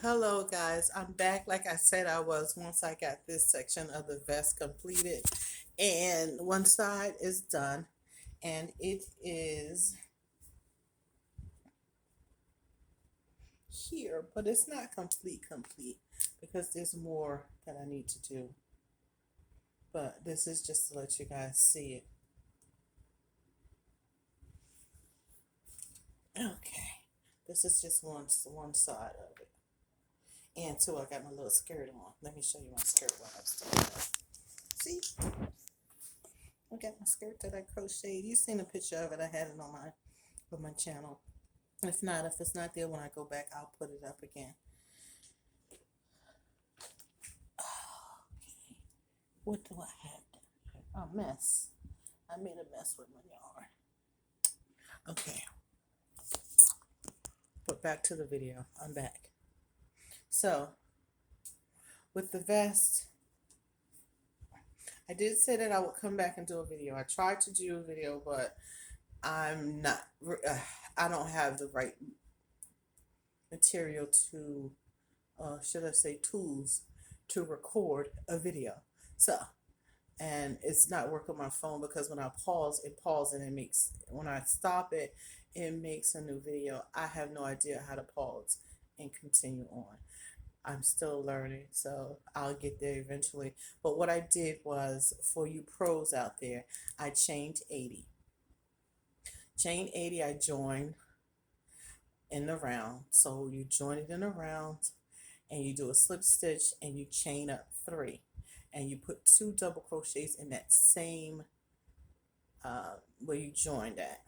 Hello guys, I'm back like I said I was once I got this section of the vest completed, and one side is done, and it is here, but it's not complete because there's more that I need to do, but this is just to let you guys see it. Okay, this is just one side of it. And too, I got my little skirt on. Let me show you my skirt while I'm still there. See? I got my skirt that I crocheted. You seen a picture of it. I had it on my channel. If it's not there when I go back, I'll put it up again. Okay. What do I have down here? A mess. I made a mess with my yarn. Okay. But back to the video. I'm back. So, with the vest, I did say that I would come back and do a video. I tried to do a video, but I'm not, I don't have the right material to, should I say tools, to record a video. So, and it's not working on my phone because when I pause, it pauses and it makes, when I stop it, it makes a new video. I have no idea how to pause and continue on. I'm still learning, so I'll get there eventually. But what I did was, for you pros out there, I chained 80. Chain 80, I joined in the round. So you join it in a round, and you do a slip stitch, and you chain up 3. And you put 2 double crochets in that same, where you joined at.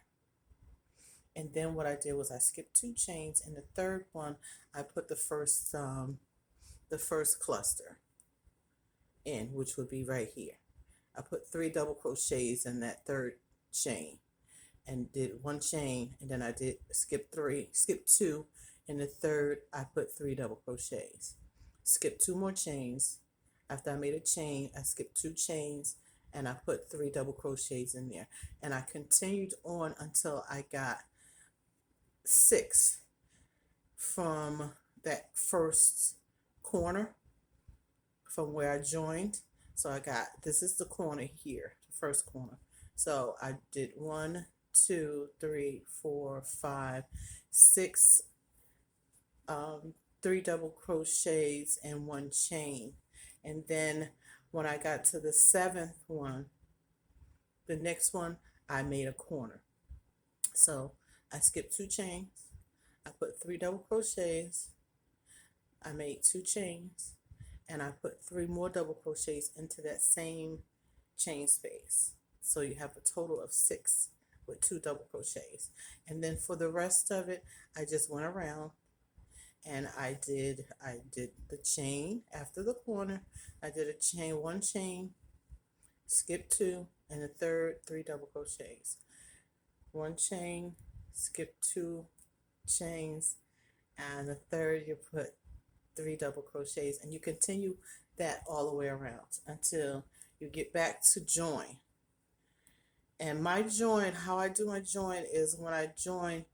And then what I did was I skipped 2 chains. In the third one, I put the first cluster in, which would be right here. I put 3 double crochets in that third chain and did 1 chain, and then I did skip 2. In the third, I put 3 double crochets. Skip 2 more chains. After I made a chain, I skipped 2 chains and I put 3 double crochets in there. And I continued on until I got 6 from that first corner from where I joined. So I got, this is the corner here, the first corner. So I did 1, 2, 3, 4, 5, 6, 3 double crochets and 1 chain. And then when I got to the 7th one, the next one, I made a corner. So I skipped 2 chains, I put 3 double crochets, I made 2 chains, and I put 3 more double crochets into that same chain space. So you have a total of 6 with 2 double crochets. And then for the rest of it, I just went around and I did the chain after the corner. I did a chain, 1 chain, skip 2, and the third 3 double crochets. 1 chain, skip 2 chains, and the third you put 3 double crochets, and you continue that all the way around until you get back to join. And my join, how I do my join is when I join,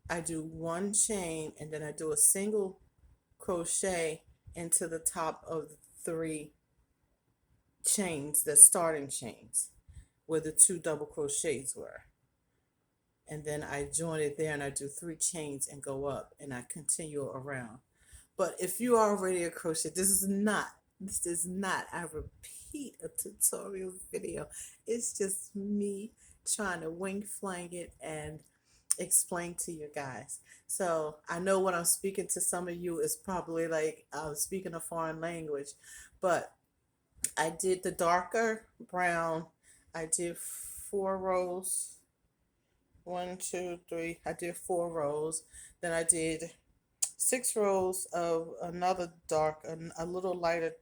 I do 1 chain and then I do a single crochet into the top of the 3 chains, the starting chains where the 2 double crochets were. And then I join it there and I do 3 chains and go up and I continue around. But if you are already a crochet, this is not, I repeat, a tutorial video. It's just me trying to wing flang it and explain to you guys. So I know when I'm speaking to some of you, it's probably like I'm speaking a foreign language, but I did the darker brown. I did 4 rows. 1, 2, 3. I did 4 rows. Then I did 6 rows of another dark, a little lighter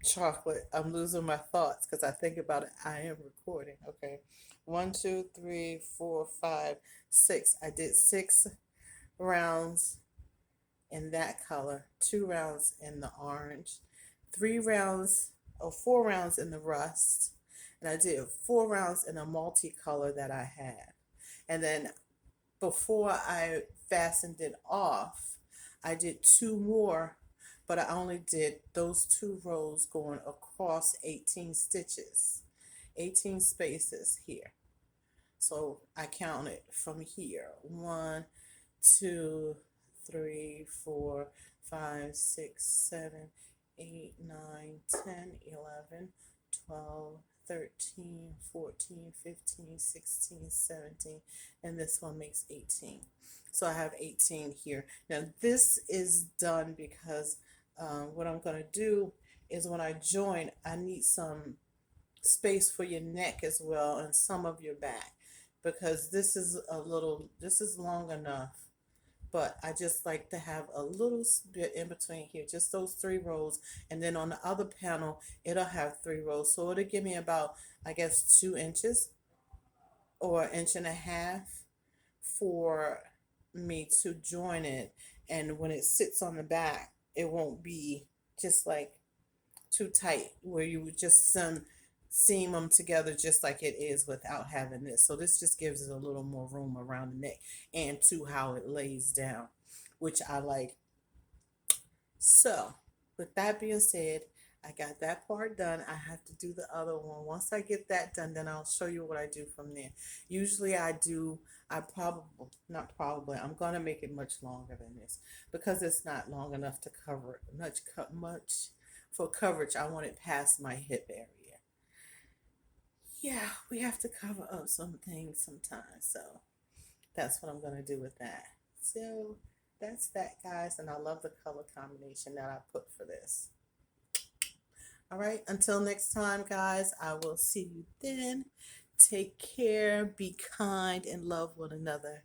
chocolate. I'm losing my thoughts because I think about it. I am recording. Okay. 1, 2, 3, 4, 5, 6. I did 6 rounds in that color, 2 rounds in the orange, 4 rounds in the rust, and I did 4 rounds in a multicolor that I had. And then before I fastened it off, I did two more, but I only did those two rows going across 18 stitches, 18 spaces here. So I counted from here: 1, 2, 3, 4, 5, 6, 7, 8, 9, 10, 11, 12, 13, 14, 15, 16, 17, and this one makes 18. So I have 18 here. Now this is done because what I'm going to do is when I join, I need some space for your neck as well and some of your back, because this is long enough, but I just like to have a little bit in between here, just those 3 rows, and then on the other panel it'll have 3 rows, so it'll give me about, I guess, 2 inches or an inch and a half for me to join it. And when it sits on the back, it won't be just like too tight where you would just seam them together just like it is without having this. So this just gives it a little more room around the neck and to how it lays down, which I like. So with that being said, I got that part done. I have to do the other one. Once I get that done, then I'll show you what I do from there. Usually I probably, not probably, I'm going to make it much longer than this because it's not long enough to cover much for coverage. I want it past my hip area. Yeah, we have to cover up some things sometimes. So that's what I'm going to do with that. So that's that, guys. And I love the color combination that I put for this. All right, until next time, guys, I will see you then. Take care, be kind, and love one another.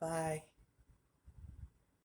Bye.